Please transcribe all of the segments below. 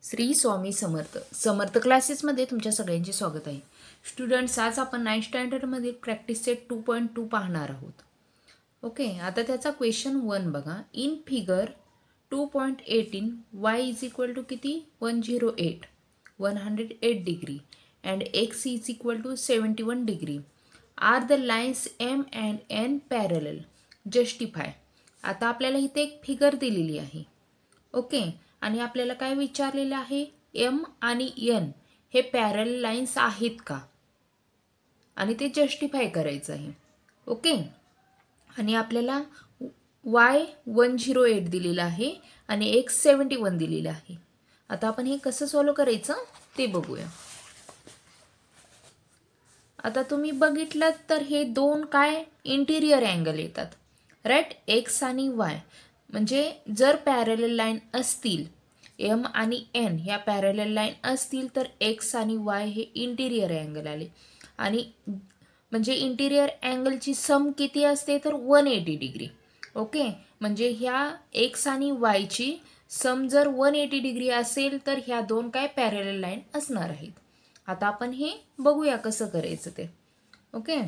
श्री स्वामी समर्थ समर्थ क्लासेसमध्ये तुमच्या सगळ्यांचे स्वागत आहे. स्टुडंट्स, आज आपण 9th स्टँडर्डमधील प्रॅक्टिस सेट 2.2 पाहणार आहोत. ओके, आता त्याचा क्वेश्चन 1 बघा. In figure 2.18 y is equal to किती 108 degree and x is equal to 71 degree are the lines m अँड n पॅरलल, जस्टिफाय. आता आपल्याला इथे एक फिगर दिलेली आहे. ओके, आणि आपल्याला काय विचारलेलं आहे, एम आणि एन हे पॅरल लाईन्स आहेत का, आणि ते जस्टिफाय करायचं आहे. ओके, आणि आपल्याला y 108 दिलेलं आहे आणि x 71 दिलेलं आहे. आता आपण हे कसं सॉल्व करायचं ते बघूया. आता तुम्ही बघितलं तर हे दोन काय इंटिरियर अँगल येतात, राईट. x आणि y म्हणजे जर पॅरलल लाईन असतील, एम आणि एन ह्या पॅरलल लाईन असतील तर एक्स आणि वाय हे इंटिरियर अँगल आले. आणि म्हणजे इंटिरियर अँगलची सम किती असते तर 180 डिग्री. ओके, म्हणजे ह्या एक्स आणि वायची सम जर 180 डिग्री असेल तर ह्या दोन काय पॅरलल लाईन असणार आहेत. आता आपण हे बघूया कसं करायचं ते. ओके,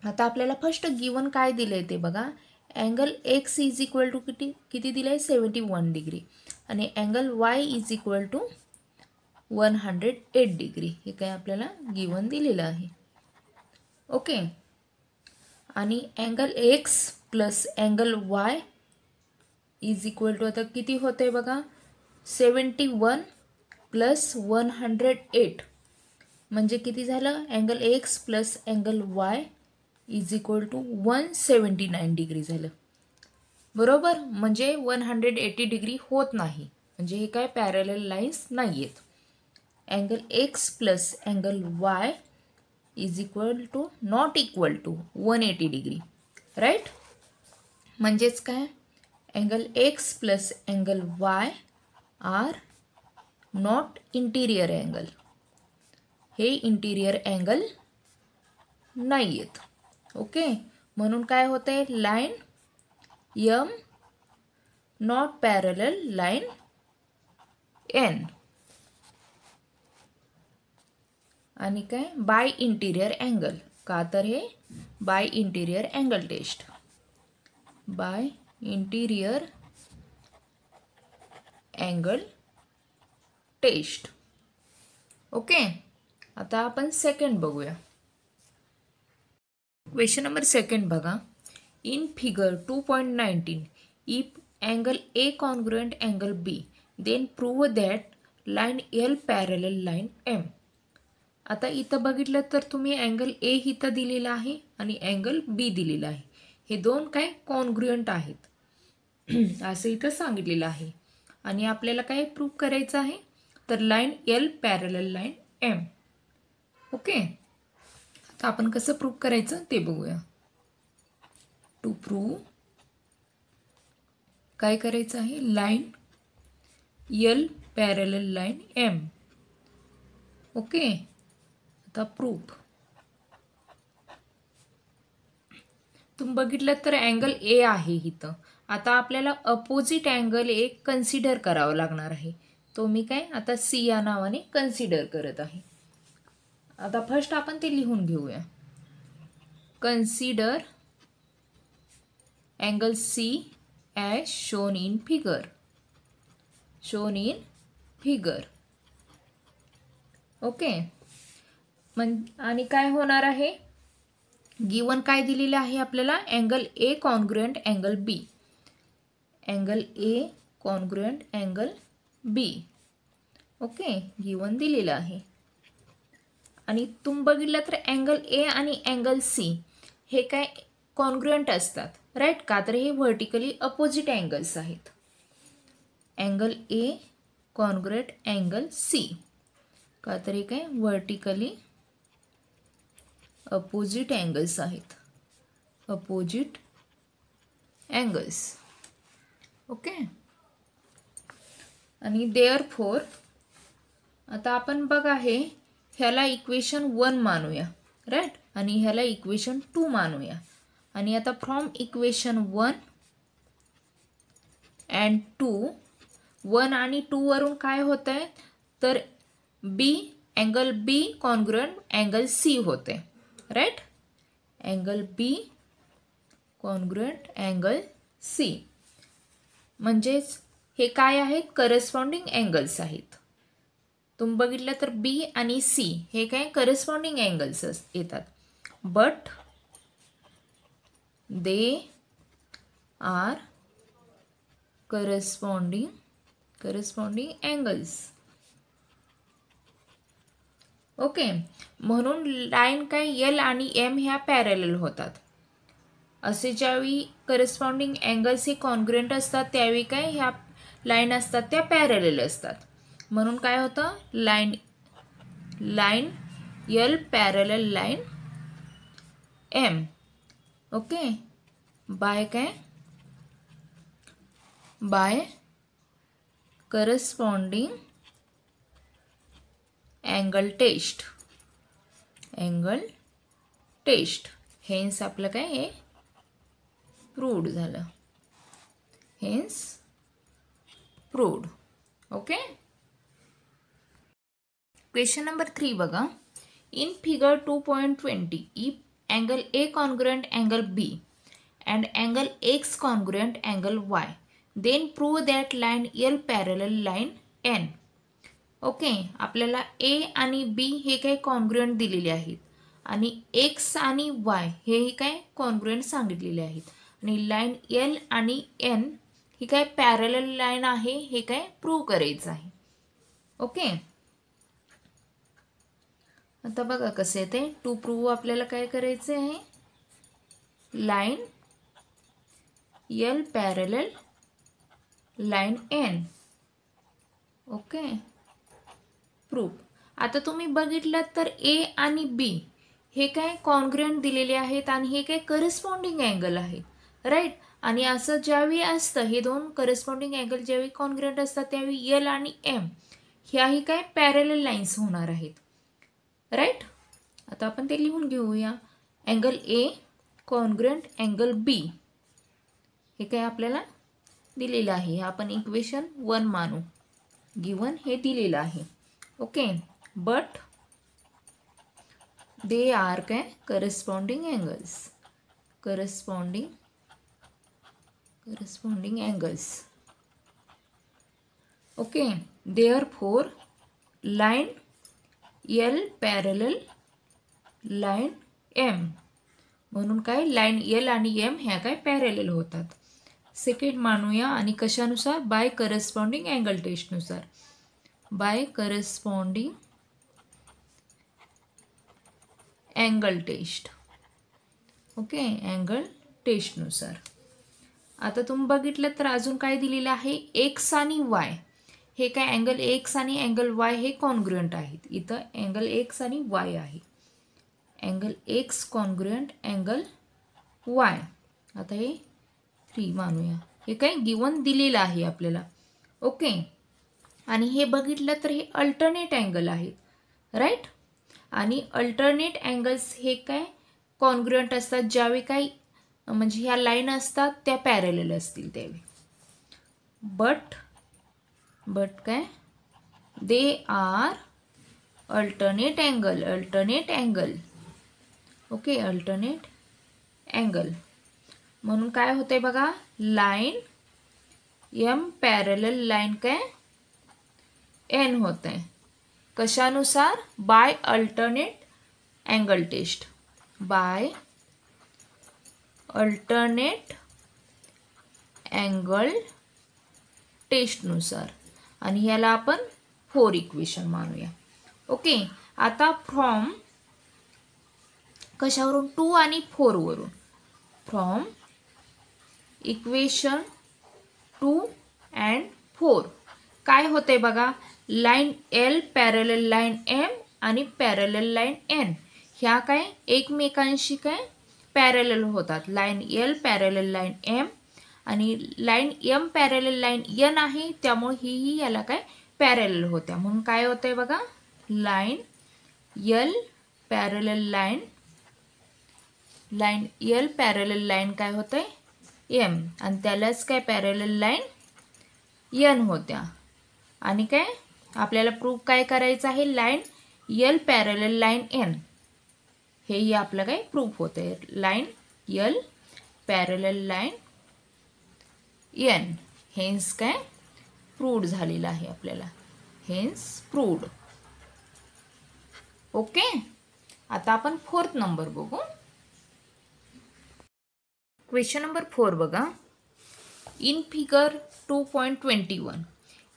आता आपल्याला फर्स्ट गिवन काय दिलंय ते बघा. Angle X is equal to किती दिलं आहे 71 डिग्री आणि angle Y is equal to 108 degree. हे काय आपल्याला गिवन दिलेलं आहे. ओके, आणि angle X plus angle Y is equal to आता किती होतं आहे बघा 71 प्लस 108 म्हणजे किती झालं, angle X plus angle Y is equal to 179 degree झालं. बरोबर, म्हणजे 180 डिग्री होत नाही, म्हणजे हे काय पॅरलल लाईन्स नाही आहेत. Angle X plus angle Y is equal to not equal to 180 degree, right. म्हणजेच काय, angle X plus angle Y are not interior angle, हे इंटिरियर अँगल नाही आहेत. ओके, म्हणून काय होतंय, line M not parallel line N, आणि काय बाय इंटिरियर अँगल, का तर हे by interior angle test, by interior angle test. Okay, आता आपण सेकंड बघूया. क्वेश्चन नंबर 2 बघा. In figure 2.19 if angle A congruent angle B then prove that line L parallel line M. आता इथं बघितलं तर तुम्ही अँगल ए इथं दिलेला आहे आणि अँगल बी दिलेला आहे. हे दोन काय कॉन्ग्रुएंट आहेत असं इथं सांगितलेलं आहे. आणि आपल्याला काय प्रूव्ह करायचं आहे तर line L parallel line M. Okay, आता आपण कसं प्रूव्ह करायचं ते बघूया. टू प्रूव्ह काय करायचं आहे, line L parallel line M. Okay, आता प्रूफ तुम्ही बघितलं तर अँगल ए आहे इथं. आता आपल्याला अपोजिट अँगल एक कन्सिडर करावं लागणार आहे. तो मी काय आता सी या नावाने कन्सिडर करत आहे. आता फर्स्ट आपण ते लिहून घेऊया. Consider angle C as shown in figure, shown in figure. Okay, आणि काय होणार आहे, गिवन काय दिलेलं आहे आपल्याला, angle A congruent angle B, angle A congruent angle B. Okay, given दिलेलं आहे. आणि तुम्ही बघितलं तर अँगल ए आणि अँगल सी हे काय कॉन्ग्रुएंट असतात, राईट, का तर हे व्हर्टिकली अपोजिट अँगल्स आहेत. Angle A congruent angle C, का तर हे काय व्हर्टिकली अपोजिट अँगल्स आहेत, अपोजिट अँगल्स. ओके, आणि देअरफॉर आता आपण बघा हे ह्याला इक्वेशन 1 मानूया, राईट, आणि ह्याला इक्वेशन 2 मानूया. आणि आता फ्रॉम इक्वेशन 1 अँड 2 1 आणि 2 वरून काय होत आहे तर बी अँगल बी कॉन्ग्रुएंट अँगल सी होते, राईट. अँगल बी कॉन्ग्रुएंट अँगल सी म्हणजेच हे काय आहेत करस्पॉन्डिंग अँगल्स आहेत. तुम्ही बघितलं तर बी आणि सी हे काय करस्पॉन्डिंग अँगल्स येतात, but they R corresponding angles. Okay, म्हणून लाईन काय एल आणि एम ह्या पॅरलल होतात. असे ज्यावेळी करस्पॉन्डिंग अँगल्स हे कॉन्ग्रुएंट असतात त्यावेळी काय ह्या लाईन असतात त्या पॅरलल असतात. म्हणून काय होतं line L parallel line M. Okay, by corresponding angle test. Hence आपलं काय हे प्रूव्ड झालं, ओके. क्वेश्चन नंबर 3 बघा. In figure 2.20 if angle A congruent angle B and angle X congruent angle Y then prove that line L parallel line N. Okay, आपल्याला A आणि बी हे काय congruent दिलेले आहेत आणि एक्स आणि वाय हे काय कॉन्ग्रुएंट सांगितलेले आहेत आणि लाईन एल आणि एन ही काय पॅरलल लाईन आहे हे काय प्रूव्ह करायचं आहे. ओके, आता बघा कसं येते. टू प्रूव्ह आपल्याला काय करायचं आहे line L parallel line N. Okay, proof. आता तुम्ही बघितलं तर ए आणि बी हे काय कॉन्ग्रुएंट दिलेले आहेत आणि हे काय करस्पॉन्डिंग अँगल आहे, राईट. आणि असं ज्यावेळी असतं हे दोन करस्पॉन्डिंग अँगल ज्यावेळी कॉन्ग्रुएंट असतात त्यावेळी एल आणि एम ह्याही काय पॅरलल लाईन्स होणार आहेत, राईट. आता आपण ते लिहून घेऊया. अँगल ए कॉन्ग्रुएंट अँगल बी हे काय आपल्याला दिलेलं आहे, आपण इक्वेशन 1 मानू, गिवन हे दिलेलं आहे. ओके, बट दे आर काय corresponding angles. Okay, therefore line L parallel line M. म्हणून काय लाईन एल आणि एम ह्या काय पॅरलल होतात. सेकंड मानूया आणि कशानुसार बाय करस्पॉन्डिंग अँगल टेस्टनुसार. By corresponding angle test. Okay, angle टेस्टनुसार. आता तुम्ही बघितलं तर अजून काय दिलेलं आहे एक्स आणि वाय हे काय अँगल एक्स आणि अँगल वाय हे कॉन्ग्रुएंट आहेत. इथं अँगल एक्स आणि वाय आहे. Angle X congruent angle Y. आता हे 3 मानूया. हे काय गिवन दिलेलं आहे आपल्याला. ओके, आणि हे बघितलं तर हे अल्टरनेट अँगल आहेत, राईट. आणि अल्टरनेट अँगल्स हे काय कॉन्ग्रुएंट असतात ज्यावेळी काय म्हणजे ह्या लाईन असतात त्या पॅरलल असतील त्यावेळी. बट काय they are alternate angle. Okay, alternate angle. म्हणून काय होतंय बघा लाईन एम पॅरलल लाईन काय एन होत आहे. कशानुसार by alternate angle test. By alternate angle टेस्टनुसार. आणि याला आपण 4 इक्वेशन मानूया. ओके, आता फ्रॉम कशावरून 2 आणि 4 वरून. फ्रॉम इक्वेशन 2 and 4 काय होते बघा line L parallel line M आणि पॅरलल लाईन एन ह्या काय एकमेकांशी काय पॅरलल होतात. Line L parallel line M आणि line M parallel line N आहे त्यामुळे ही याला काय पॅरलल होत्या. म्हणून काय होतंय बघा लाईन एल पॅरलल लाईन काय होतंय एम आणि त्यालाच काय पॅरलल लाईन एन होत्या. आणि काय आपल्याला प्रूफ काय करायचं आहे, line L parallel line N, हेही आपलं काय प्रूफ होते. Line L parallel line N, hence काय प्रूव्ड झालेलं आहे आपल्याला, हेन्स प्रूव्ड. ओके. आता आपण 4th नंबर बघू. क्वेश्चन नंबर 4 बघा. In figure 2.21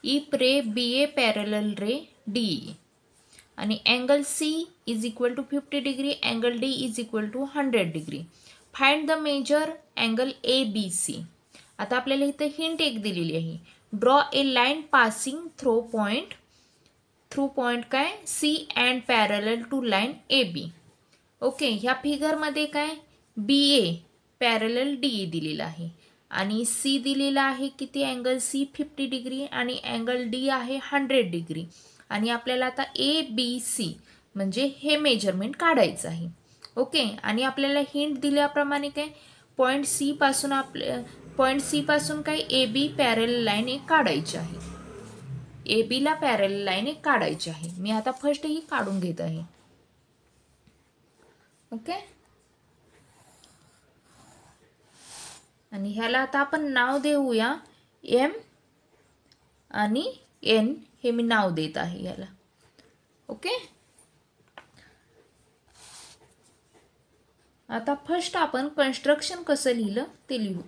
if ray BA parallel ray DE आणि angle C is equal to 50 degree, angle D is equal to 100 degree. Find the measure angle ABC. आता आपल्याला इथे hint एक दिलेली आहे. Draw a line passing through point काय C and parallel to line AB. Okay. ह्या फिगरमध्ये काय BA पॅरलल DE दिलेला आहे आणि C दिलेला आहे किती, अँगल C 50 डिग्री आणि अँगल D आहे 100 डिग्री. आणि आपल्याला आता ABC म्हणजे हे मेजरमेंट काढायचं आहे. ओके. आणि आपल्याला हिंट दिल्याप्रमाणे काय पॉइंट C पासून काय AB पॅरलल लाईन एक काढायची आहे. AB ला पॅरलल लाईन एक काढायची आहे. मी आता फर्स्ट ही काढून घेत आहे. ओके. आणि ह्याला आता आपण नाव देऊया M आणि N, हे मी नाव देत आहे याला. ओके. आता फर्स्ट आपण कन्स्ट्रक्शन कसं लिहिलं ते लिहू.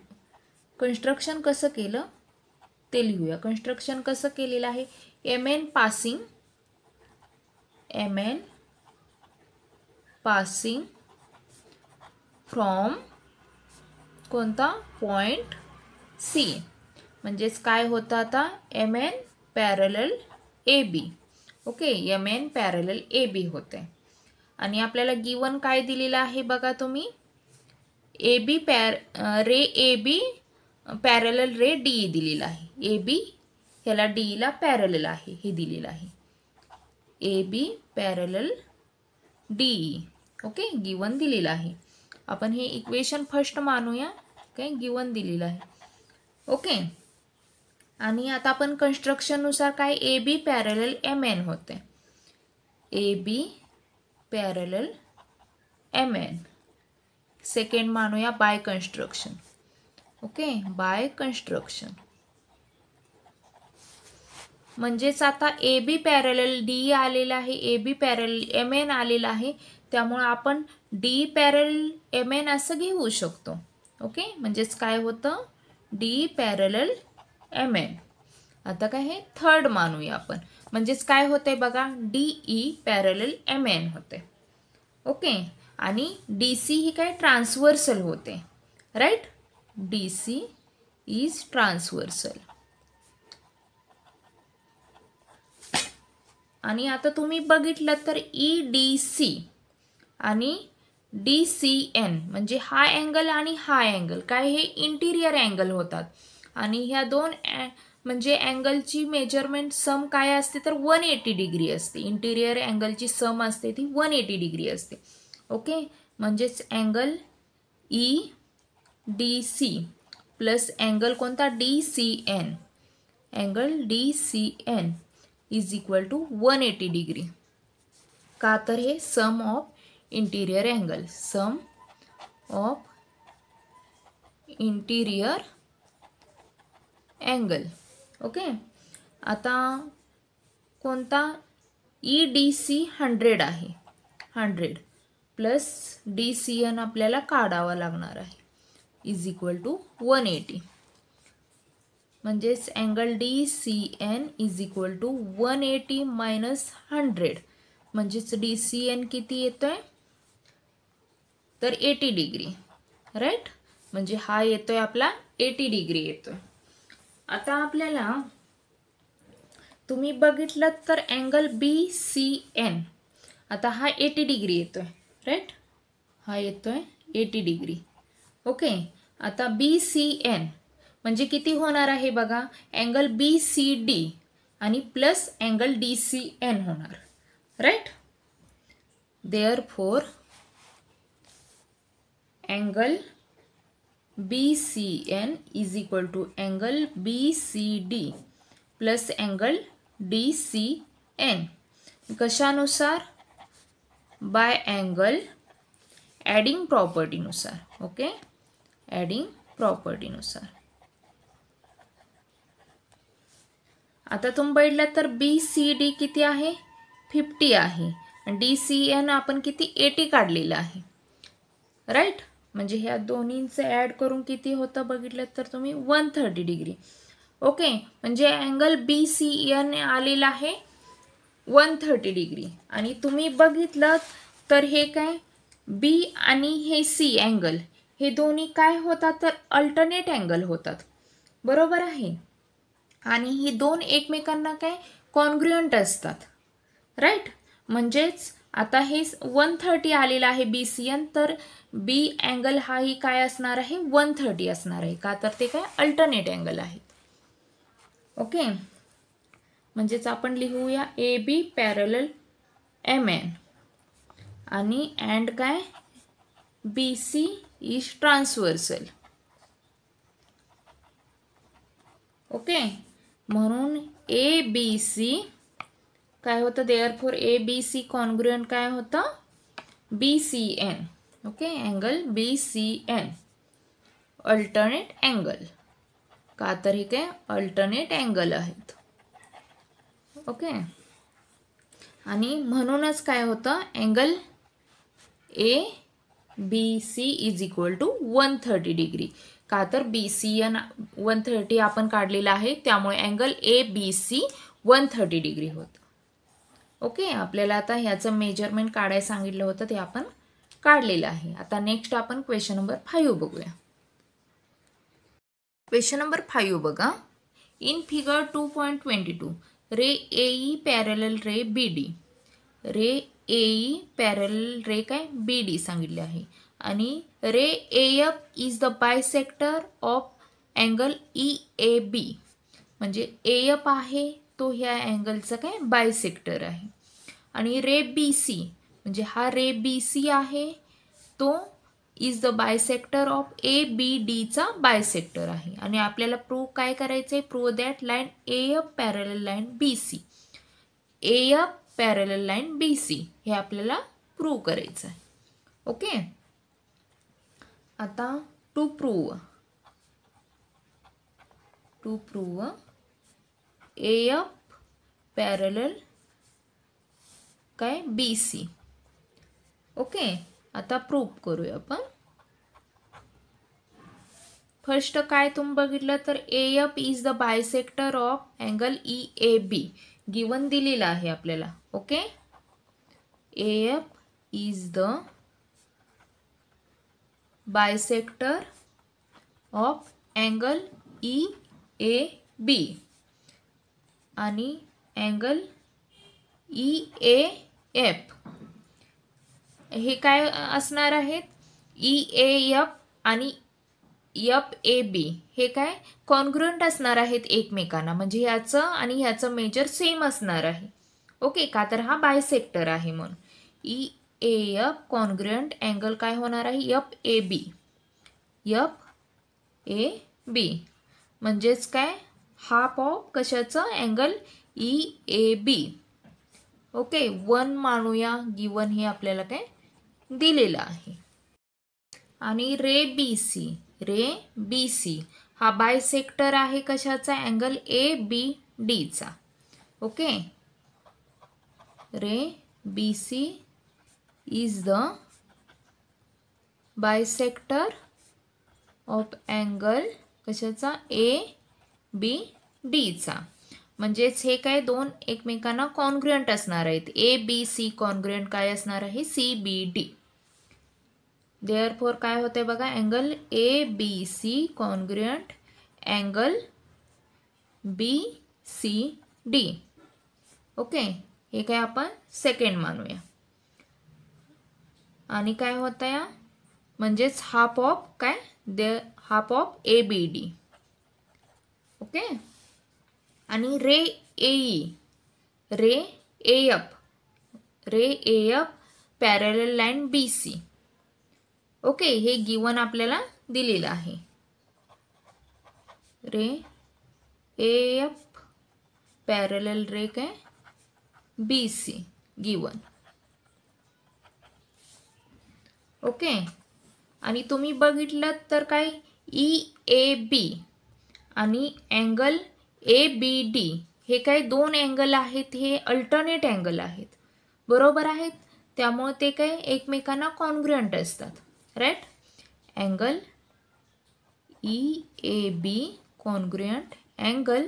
कन्स्ट्रक्शन कसं केलं ते लिहूया. कन्स्ट्रक्शन कसं केलेलं आहे, MN पासिंग फ्रॉम कोणता पॉइंट C, म्हणजेच काय होतं आता MN parallel AB. Okay. MN parallel AB होते. आणि आपल्याला गिवन काय दिलेलं आहे बघा तुम्ही, AB पॅरलल रे DE दिलेला आहे. AB ह्याला DE ला पॅरलल आहे हे दिलेलं आहे. AB parallel DE. Okay. Given दिलेलं आहे. आपण हे इक्वेशन फर्स्ट मानूया. काय गिवन दिलेलं आहे. ओके. आणि आता आपण कन्स्ट्रक्शन नुसार काय AB पॅरलल MN होते. AB parallel MN. सेकंड मानूया by construction. Okay. By construction म्हणजेच आता AB पॅरलल DE आलेला आहे, AB पॅरलल MN आलेला आहे, त्यामुळे आपण DE पॅरलल MN असं घेऊ शकतो. ओके. म्हणजेच काय होतं DE पॅरलल MN. आता काय हे थर्ड मानूया आपण, म्हणजेच काय होते बघा DE पॅरलल MN होते. ओके. आणि DC ही काय ट्रान्सव्हर्सल होते, राईट. DC is transversal. आणि आता तुम्ही बघितलं तर EDC आणि DCN म्हणजे हा अँगल आणि हा अँगल काय हे इंटिरियर अँगल होतात. आणि ह्या दोन म्हणजे अँगलची मेजरमेंट सम काय असते तर 180 डिग्री असते. इंटिरियर अँगलची सम असते ती 180 डिग्री असते. ओके. म्हणजेच अँगल EDC प्लस अँगल कोणता DCN, angle DCN is equal to 180 degree. का तर हे sum of interior angle, sum of interior angle. Okay. आता कोणता EDC 100 आहे, 100 प्लस DCN आपल्याला काढावा लागणार आहे, इज इक्वल टू 180. म्हणजेच angle DCN is equal to 180 minus 100. म्हणजेच DCN किती येतोय तर 80 डिग्री, राईट. म्हणजे हा येतोय आपला 80 डिग्री येतोय. आता आपल्याला तुम्ही बघितलं तर अँगल BCN आता हा 80 डिग्री येतोय, राईट. हा येतोय 80 डिग्री. ओके. आता BCN म्हणजे किती होणार आहे बघा, अँगल BCD आणि प्लस अँगल DCN होणार, right. Therefore angle BCN is equal to angle BCD plus angle DCN कशानुसार? बाय अँगल ॲडिंग प्रॉपर्टीनुसार. ओके, ॲडिंग प्रॉपर्टीनुसार. आता तुम्ही बघितलं तर BCD किती आहे? 50 आहे आणि DCN आपण किती 80 काढलेलं आहे. राईट, म्हणजे ह्या दोन्हींचं ॲड करून किती होतं बघितलं तर तुम्ही 130 डिग्री. ओके, म्हणजे अँगल BCN आलेला आहे 130 डिग्री. आणि तुम्ही बघितलं तर हे काय B आणि हे C अँगल हे दोन्ही काय होतात? तर अल्टरनेट अँगल होतात. बरोबर आहे. आणि ही दोन एकमेकांना काय कॉन्ग्रुएंट असतात. राईट, म्हणजेच आता हे 130 आलेलं आहे BCN, तर B अँगल हाही काय असणार आहे? 130 असणार आहे. का तर ते काय अल्टरनेट अँगल आहेत. ओके, म्हणजेच आपण लिहूया AB पॅरलल MN आणि अँड काय BC इज ट्रान्सव्हर्सल. ओके, म्हणून ABC काय होतं? देअरफॉर ABC कॉन्ग्रुएंट काय होतं? BCN. Okay, angle BCN alternate angle. का तर हे काय अल्टरनेट अँगल आहेत. ओके, आणि म्हणूनच काय होतं? Angle ABC is equal to 130 degree. का तर BCN 130 आपण काढलेला आहे, त्यामुळे अँगल ABC 130 डिग्री होतं. ओके, आपल्याला आता ह्याचं मेजरमेंट काढायला सांगितलं होतं, ते आपण काढलेलं आहे. आता नेक्स्ट आपण क्वेश्चन नंबर 5 बघूया. क्वेश्चन नंबर 5 बघा. In figure 2.22 ray AE parallel ray BD. Ray AE parallel ray काय BD सांगितले आहे आणि ray AF is the bisector of angle EAB. म्हणजे AF आहे तो ह्या अँगलचा काय बायसेक्टर आहे. आणि रे BC म्हणजे हा रे BC आहे तो इज द बायसेक्टर ऑफ ABDचा बायसेक्टर आहे. आणि आपल्याला प्रूव्ह काय करायचं आहे? Prove that line AF parallel line BC. AF parallel line BC हे आपल्याला प्रूव्ह करायचं आहे. ओके, आता टू प्रूव्ह AF पॅरलल काय BC. ओके, आता प्रूव्ह करूया आपण. फर्स्ट काय तुम्ही बघितलं तर AF is the bisector of angle EAB given दिलेला आहे आपल्याला. Okay, AF is the bisector of angle EAB आणि अँगल EAF हे काय असणार आहेत? EAF आणि FAB हे काय कॉन्ग्रुएंट असणार आहेत एकमेकांना. म्हणजे ह्याचं आणि ह्याचं मेजर सेम असणार आहे. ओके, का तर हा बायसेक्टर आहे म्हणून. EAF कॉन्ग्रुएंट अँगल काय होणार आहे? FAB. म्हणजेच काय हाफ ऑफ कशाचं? Angle EAB. ओके, 1 मानूया गिवन हे आपल्याला काय दिलेलं आहे. आणि रे BC हा बायसेक्टर आहे कशाचा? अँगल ABDचा. Okay, ray BC is the bisector of angle कशाचा? ABDचा. म्हणजेच हे काय दोन एकमेकांना कॉन्ग्रुएंट असणार आहेत. ABC कॉन्ग्रुएंट काय असणार आहे? CBD. देअरफॉर काय होते बघा? Angle ABC congruent angle BCD. Okay, हे काय आपण सेकंड मानूया. आणि काय होतं या? म्हणजेच हाफ ऑफ काय? Half of ABD. ओके, आणि ray AF parallel line BC. Okay, हे गिवन आपल्याला दिलेलं आहे. रे AF पॅरलल रे काय BC गिवन. ओके. आणि तुम्ही बघितलं तर काय EAB आणि अँगल ABD हे काय दोन अँगल आहेत, हे अल्टरनेट अँगल आहेत, बरोबर आहेत. त्यामुळे ते काय एकमेकांना कॉन्ग्रुएंट असतात, right. Angle EAB congruent angle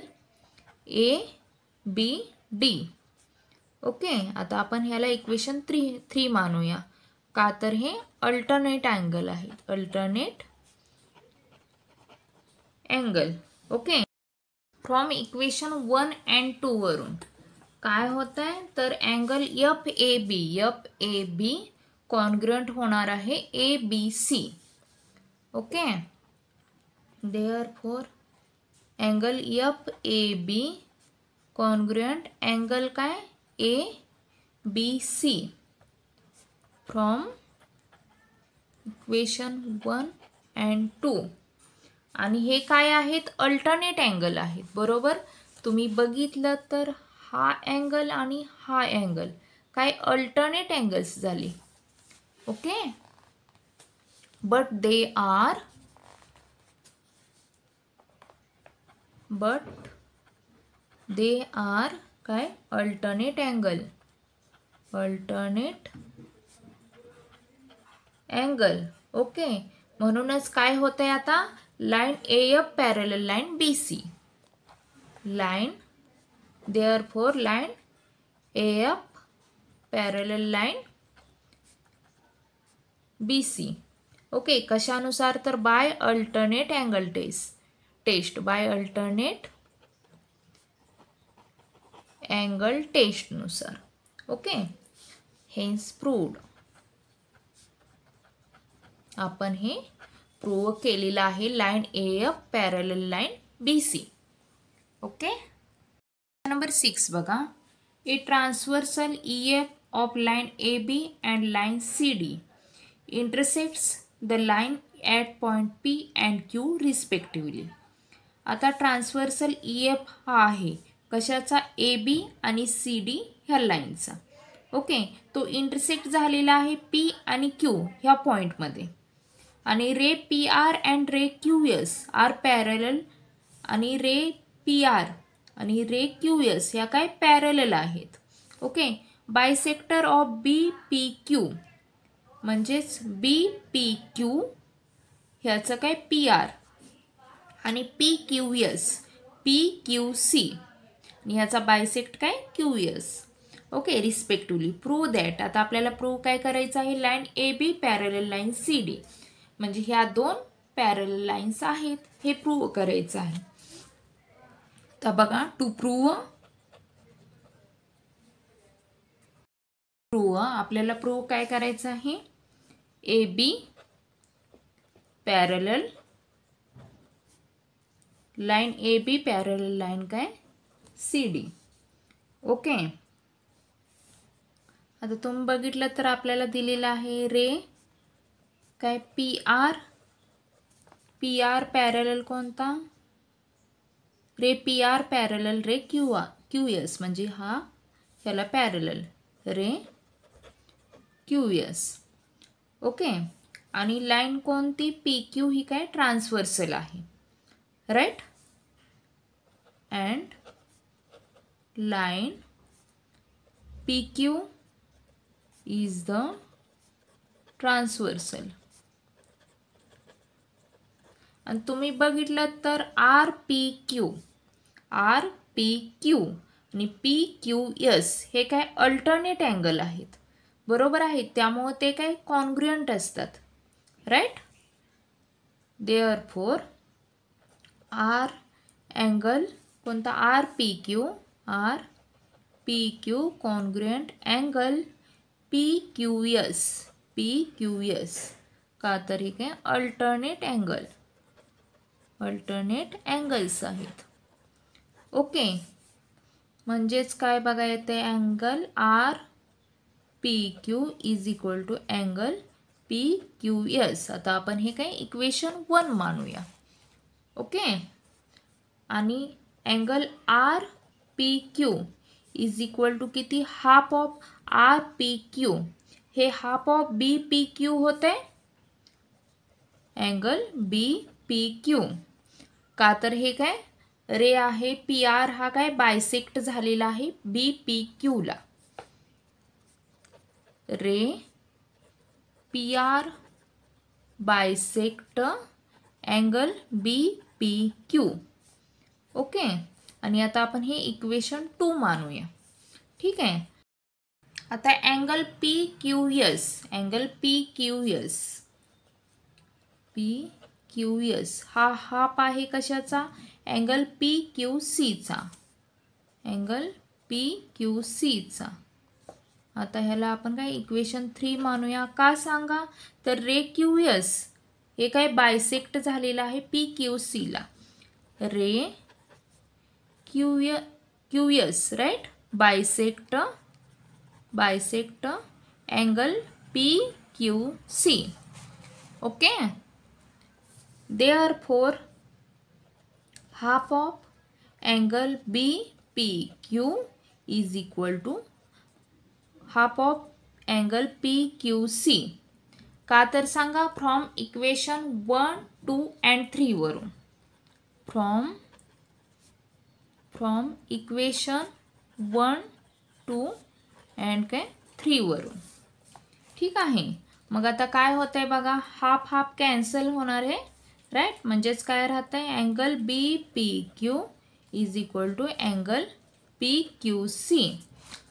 ABD. Okay. आता आपण ह्याला इक्वेशन 3 मानूया, का तर हे अल्टरनेट अँगल आहेत, alternate angle. Okay. From equation 1 and 2 वरून काय होत आहे तर अँगल FAB कॉन्ग्रुएंट होणार आहे ABC. Okay. Therefore angle FAB congruent angle काय ABC फ्रॉम इक्वेशन 1 and 2. आणि हे काय आहेत अल्टरनेट अँगल आहेत, बरोबर. तुम्ही बघितलं तर हा अँगल आणि हा अँगल काय अल्टरनेट अँगल्स झाले. ओके. बट दे आर काय अल्टरनेट अँगल. ओके. म्हणूनच काय होतंय आता line AF parallel line BC line. Therefore line AF parallel line BC. Okay. कशानुसार तर by alternate angle test by alternate angle test नुसार. ओके. Hence proved. आपण हे प्रूव्ह केलेलं आहे line AF parallel line BC. Okay. Number 6 बघा. A transversal EF of line AB and line CD intersects the line at point P and Q respectively. आता transversal EF हा आहे कशाचा AB आणि CD ह्या लाईनचा. ओके. तो इंटरसेक्ट झालेला आहे P आणि Q ह्या पॉइंटमध्ये. आणि ray PR and ray QS are parallel आणि रे PR आणि रे QS ह्या काय पॅरलल आहेत. ओके. बायसेक्टर ऑफ BPQ म्हणजेच BPQ ह्याचं काय PR आणि PQC आणि ह्याचा बायसेक्ट काय QS. Okay. Respectively. Prove that. आता आपल्याला प्रूव्ह काय करायचं आहे line AB parallel line CD म्हणजे ह्या दोन पॅरलल लाईन्स आहेत, हे प्रूव्ह करायचं आहे. तर बघा टू प्रूव्ह आपल्याला प्रूव्ह काय करायचं आहे AB parallel line AB parallel line काय CD. ओके. आता तुम्ही बघितलं तर आपल्याला दिलेलं आहे रे काय PR पॅरलल कोणता ray PR parallel ray QS म्हणजे हा ह्याला पॅरलल रे QS. ओके. आणि लाइन कोणती PQ ही काय ट्रान्सव्हर्सल आहे, right. And line PQ is the transversal. आणि तुम्ही बघितलं तर RPQ आणि PQS हे काय अल्टरनेट अँगल आहेत, बरोबर आहेत. त्यामुळे ते काय कॉन्ग्रुएंट असतात, राईट. देअरफॉर R अँगल कोणता RPQ कॉन्ग्रुएंट अँगल PQS का तर हे काय अल्टरनेट अँगल्स आहेत. ओके. म्हणजेच काय बघा येते angle RPQ is equal to angle PQS. आता आपण हे काय इक्वेशन 1 मानूया. ओके. आणि angle P Q is equal to किती, half of R P Q. हे half of B P Q होते अँगल बी पी क्यू. का तर हे काय रे आहे, पी आर हा काय बायसेक्ट झालेला आहे बी पी क्यूला. रे P R bisect angle B P Q. Okay. आणि आता आपण हे इक्वेशन 2 मानूया. ठीक आहे. आता angle P Q S, angle P Q S, P Q S हा हाफ आहे कशाचा, अँगल पी क्यू सीचा, अँगल पी क्यू सीचा. आता ह्याला आपण काय इक्वेशन 3 मानूया. का सांगा, तर रे क्यू एस हे काय बायसेक्ट झालेलं आहे पी क्यू सीला. Ray Q S right bisect angle P Q C. Okay. Therefore, half of angle BPQ is equal to half of angle PQC. का तर सांगा, फ्रॉम इक्वेशन 1, 2 and 3 वरून. फ्रॉम इक्वेशन 1, 2 and काय 3 वरून. ठीक आहे. मग आता काय होत आहे बघा, हाफ हाफ कॅन्सल होणार आहे राईट. म्हणजेच काय राहत आहे, angle B P Q is equal to angle P Q C.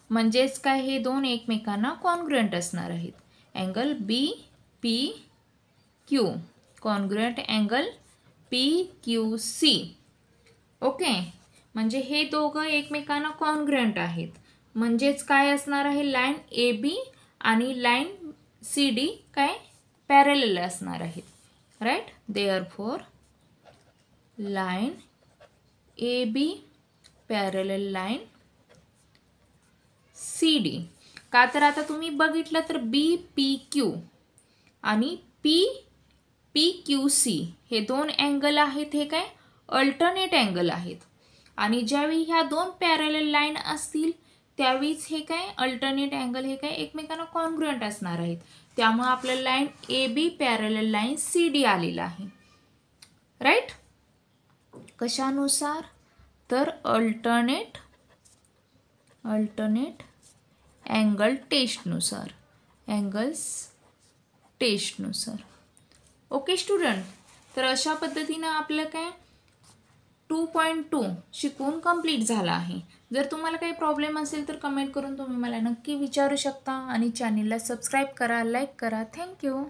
म्हणजेच काय हे दोन एकमेकांना कॉन्ग्रुएंट असणार आहेत. Angle B P Q congruent angle P Q C. Okay. म्हणजे हे दोघं एकमेकांना कॉन्ग्रुएंट आहेत. म्हणजेच काय असणार आहे, लाईन ए बी आणि लाईन सी डी काय पॅरलल असणार आहेत right. Therefore line A B parallel line C D. का तर आता तुम्ही बघितलं तर बी पी क्यू आणि पी पी क्यू सी हे दोन अँगल आहेत, हे काय अल्टरनेट अँगल आहेत. आणि ज्यावेळी ह्या दोन पॅरलल लाईन असतील त्यावेळीच हे काय अल्टरनेट अँगल हे काय एकमेकांना कॉन्ग्रुएंट असणार आहेत. त्यामुळे आपल्याला line A B parallel line C D आलेला आहे राईट. कशानुसार, तर अल्टरनेट अँगल टेस्टनुसार, अँगल्स टेस्टनुसार. Okay student. तर अशा पद्धतीनं आपलं काय 2.2 शिकवून कंप्लीट झाला आहे. जर तुम्हाला काही प्रॉब्लेम असेल तर कमेंट करून तुम्ही मला नक्की विचारू शकता. आणि चॅनेलला सबस्क्राईब करा, लाईक करा. थँक्यू.